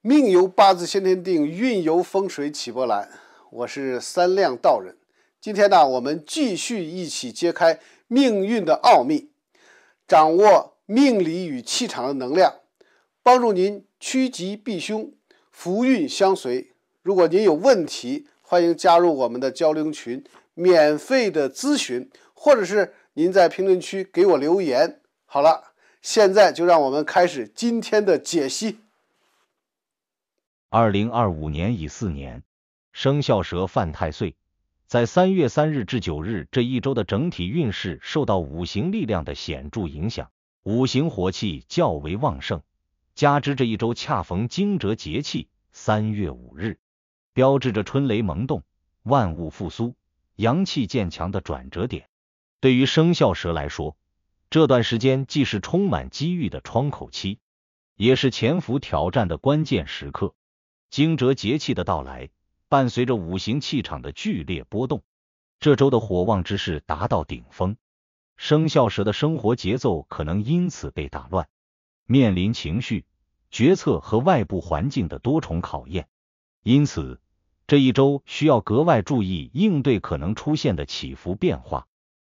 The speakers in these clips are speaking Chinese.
命由八字先天定，运由风水起波澜。我是三亮道人。今天呢，我们继续一起揭开命运的奥秘，掌握命理与气场的能量，帮助您趋吉避凶，福运相随。如果您有问题，欢迎加入我们的交流群，免费的咨询，或者是您在评论区给我留言。好了，现在就让我们开始今天的解析。2025年乙巳年，生肖蛇犯太岁，在3月3日至9日这一周的整体运势受到五行力量的显著影响，五行火气较为旺盛，加之这一周恰逢惊蛰节气3月5日，标志着春雷萌动、万物复苏、阳气渐强的转折点。对于生肖蛇来说，这段时间既是充满机遇的窗口期，也是潜伏挑战的关键时刻。惊蛰节气的到来，伴随着五行气场的剧烈波动，这周的火旺之势达到顶峰，生肖蛇的生活节奏可能因此被打乱，面临情绪、决策和外部环境的多重考验。因此，这一周需要格外注意应对可能出现的起伏变化，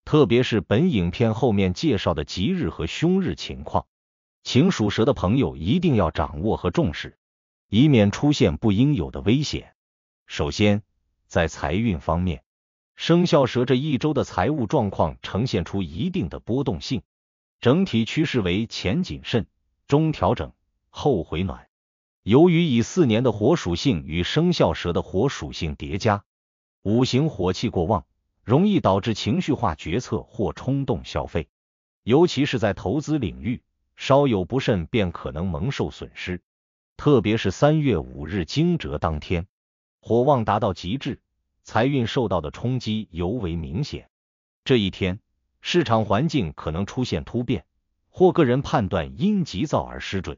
特别是本影片后面介绍的吉日和凶日情况，请属蛇的朋友一定要掌握和重视，以免出现不应有的危险。首先，在财运方面，生肖蛇这一周的财务状况呈现出一定的波动性，整体趋势为前谨慎、中调整、后回暖。由于乙巳年的火属性与生肖蛇的火属性叠加，五行火气过旺，容易导致情绪化决策或冲动消费，尤其是在投资领域，稍有不慎便可能蒙受损失。特别是3月5日惊蛰当天，火旺达到极致，财运受到的冲击尤为明显。这一天，市场环境可能出现突变，或个人判断因急躁而失准。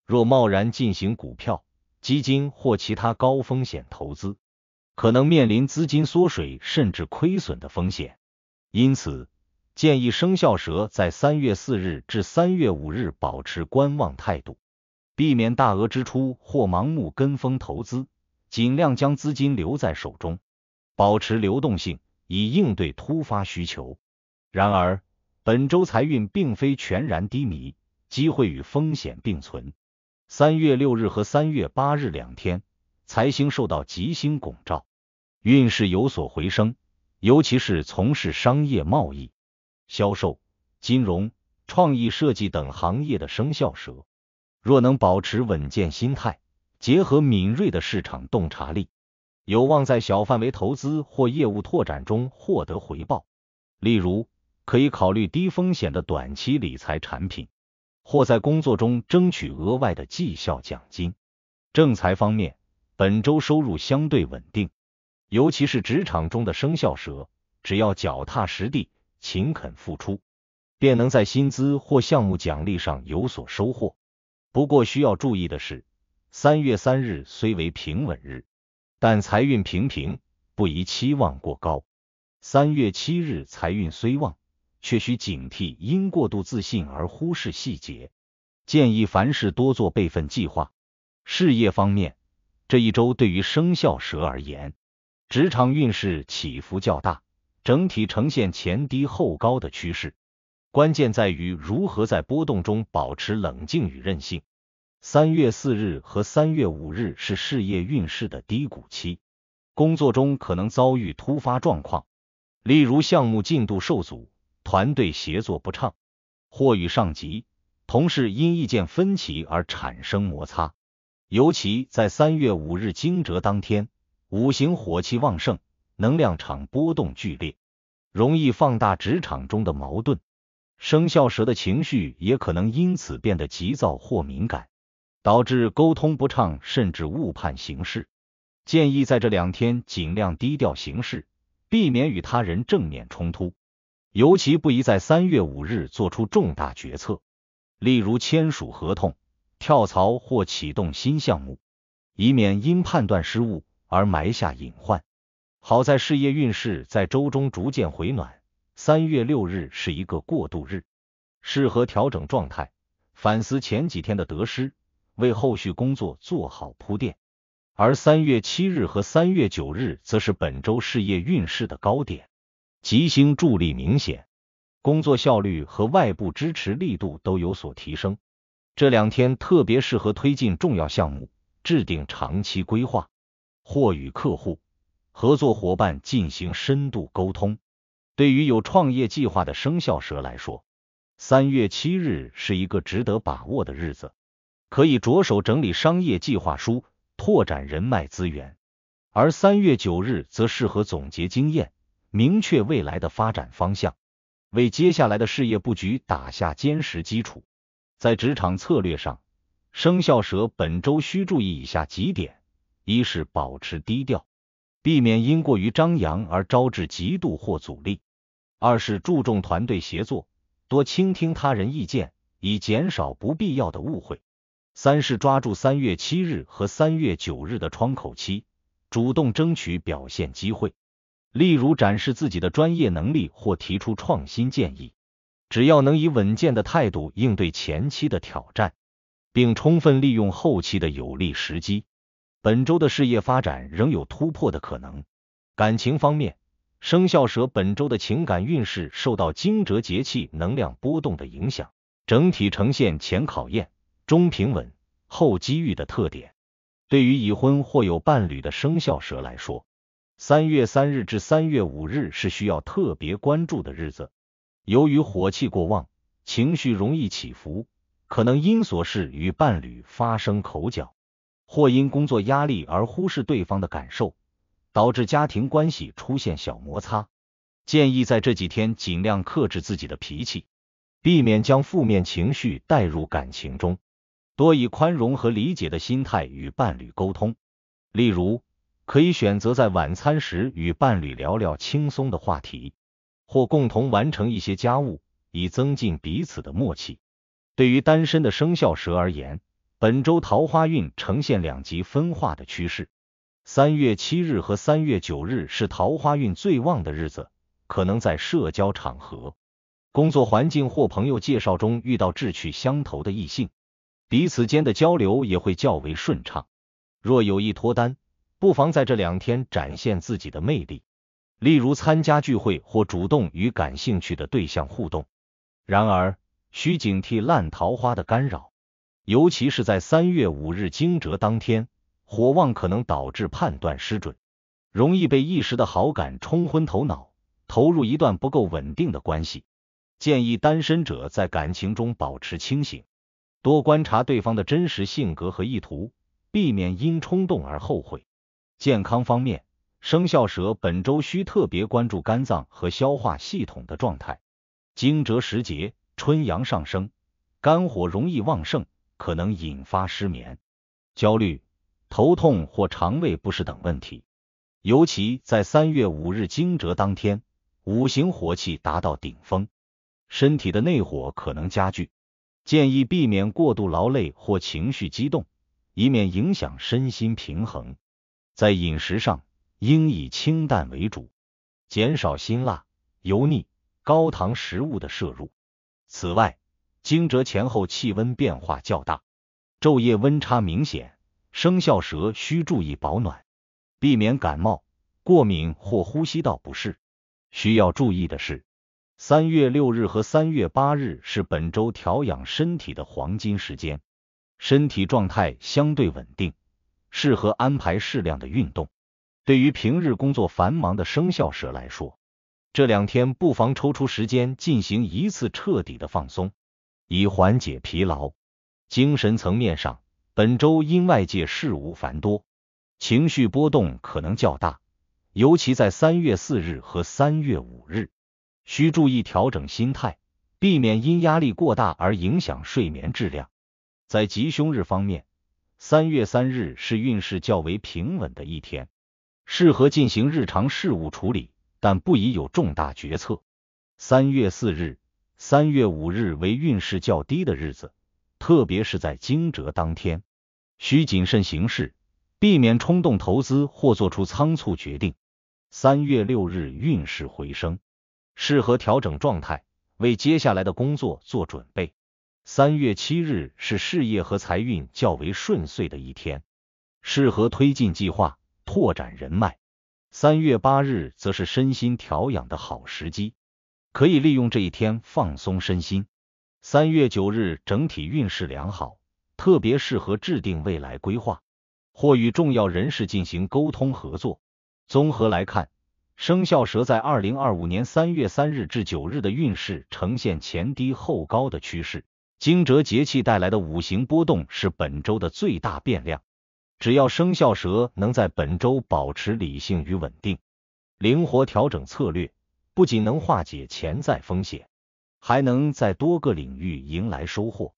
若贸然进行股票、基金或其他高风险投资，可能面临资金缩水甚至亏损的风险。因此，建议生肖蛇在3月4日至3月5日保持观望态度，避免大额支出或盲目跟风投资，尽量将资金留在手中，保持流动性，以应对突发需求。然而，本周财运并非全然低迷，机会与风险并存。3月6日和3月8日两天，财星受到吉星拱照，运势有所回升，尤其是从事商业贸易、销售、金融、创意设计等行业的生肖蛇，若能保持稳健心态，结合敏锐的市场洞察力，有望在小范围投资或业务拓展中获得回报。例如，可以考虑低风险的短期理财产品，或在工作中争取额外的绩效奖金。正财方面，本周收入相对稳定，尤其是职场中的生肖蛇，只要脚踏实地，勤恳付出，便能在薪资或项目奖励上有所收获。不过需要注意的是，3月3日虽为平稳日，但财运平平，不宜期望过高。3月7日财运虽旺，却需警惕因过度自信而忽视细节，建议凡事多做备份计划。事业方面，这一周对于生肖蛇而言，职场运势起伏较大，整体呈现前低后高的趋势，关键在于如何在波动中保持冷静与韧性。3月4日和3月5日是事业运势的低谷期，工作中可能遭遇突发状况，例如项目进度受阻、团队协作不畅，或与上级、同事因意见分歧而产生摩擦。尤其在3月5日惊蛰当天，五行火气旺盛，能量场波动剧烈，容易放大职场中的矛盾。生肖蛇的情绪也可能因此变得急躁或敏感，导致沟通不畅甚至误判形势。建议在这2天尽量低调行事，避免与他人正面冲突，尤其不宜在3月5日做出重大决策，例如签署合同、跳槽或启动新项目，以免因判断失误而埋下隐患。好在事业运势在周中逐渐回暖，3月6日是一个过渡日，适合调整状态，反思前几天的得失，为后续工作做好铺垫。而3月7日和3月9日则是本周事业运势的高点，吉星助力明显，工作效率和外部支持力度都有所提升。这2天特别适合推进重要项目，制定长期规划，或与客户、合作伙伴进行深度沟通。对于有创业计划的生肖蛇来说，3月7日是一个值得把握的日子，可以着手整理商业计划书，拓展人脉资源。而3月9日则适合总结经验，明确未来的发展方向，为接下来的事业布局打下坚实基础。在职场策略上，生肖蛇本周需注意以下几点：一是保持低调，避免因过于张扬而招致嫉妒或阻力；二是注重团队协作，多倾听他人意见，以减少不必要的误会；三是抓住3月7日和3月9日的窗口期，主动争取表现机会，例如展示自己的专业能力或提出创新建议。只要能以稳健的态度应对前期的挑战，并充分利用后期的有利时机，本周的事业发展仍有突破的可能。感情方面，生肖蛇本周的情感运势受到惊蛰节气能量波动的影响，整体呈现前考验、中平稳、后机遇的特点。对于已婚或有伴侣的生肖蛇来说，3月3日至3月5日是需要特别关注的日子。由于火气过旺，情绪容易起伏，可能因琐事与伴侣发生口角，或因工作压力而忽视对方的感受，导致家庭关系出现小摩擦。建议在这几天尽量克制自己的脾气，避免将负面情绪带入感情中，多以宽容和理解的心态与伴侣沟通。例如，可以选择在晚餐时与伴侣聊聊轻松的话题，或共同完成一些家务，以增进彼此的默契。对于单身的生肖蛇而言，本周桃花运呈现2极分化的趋势。3月7日和3月9日是桃花运最旺的日子，可能在社交场合、工作环境或朋友介绍中遇到志趣相投的异性，彼此间的交流也会较为顺畅。若有意脱单，不妨在这2天展现自己的魅力，例如参加聚会或主动与感兴趣的对象互动。然而，需警惕烂桃花的干扰，尤其是在3月5日惊蛰当天，火旺可能导致判断失准，容易被一时的好感冲昏头脑，投入一段不够稳定的关系。建议单身者在感情中保持清醒，多观察对方的真实性格和意图，避免因冲动而后悔。健康方面，生肖蛇本周需特别关注肝脏和消化系统的状态。惊蛰时节，春阳上升，肝火容易旺盛，可能引发失眠、焦虑、头痛或肠胃不适等问题。尤其在3月5日惊蛰当天，5行火气达到顶峰，身体的内火可能加剧，建议避免过度劳累或情绪激动，以免影响身心平衡。在饮食上，应以清淡为主，减少辛辣、油腻、高糖食物的摄入。此外，惊蛰前后气温变化较大，昼夜温差明显，生肖蛇需注意保暖，避免感冒、过敏或呼吸道不适。需要注意的是，3月6日和3月8日是本周调养身体的黄金时间，身体状态相对稳定，适合安排适量的运动。对于平日工作繁忙的生肖蛇来说，这2天不妨抽出时间进行一次彻底的放松，以缓解疲劳。精神层面上，本周因外界事务繁多，情绪波动可能较大，尤其在3月4日和3月5日，需注意调整心态，避免因压力过大而影响睡眠质量。在吉凶日方面，3月3日是运势较为平稳的一天，适合进行日常事务处理，但不宜有重大决策。3月4日、3月5日为运势较低的日子，特别是在惊蛰当天，需谨慎行事，避免冲动投资或做出仓促决定。3月6日运势回升，适合调整状态，为接下来的工作做准备。3月7日是事业和财运较为顺遂的一天，适合推进计划，拓展人脉。3月8日则是身心调养的好时机，可以利用这一天放松身心。3月9日整体运势良好，特别适合制定未来规划，或与重要人士进行沟通合作。综合来看，生肖蛇在2025年3月3日至9日的运势呈现前低后高的趋势，惊蛰节气带来的五行波动是本周的最大变量。只要生肖蛇能在本周保持理性与稳定，灵活调整策略，不仅能化解潜在风险，还能在多个领域迎来收获。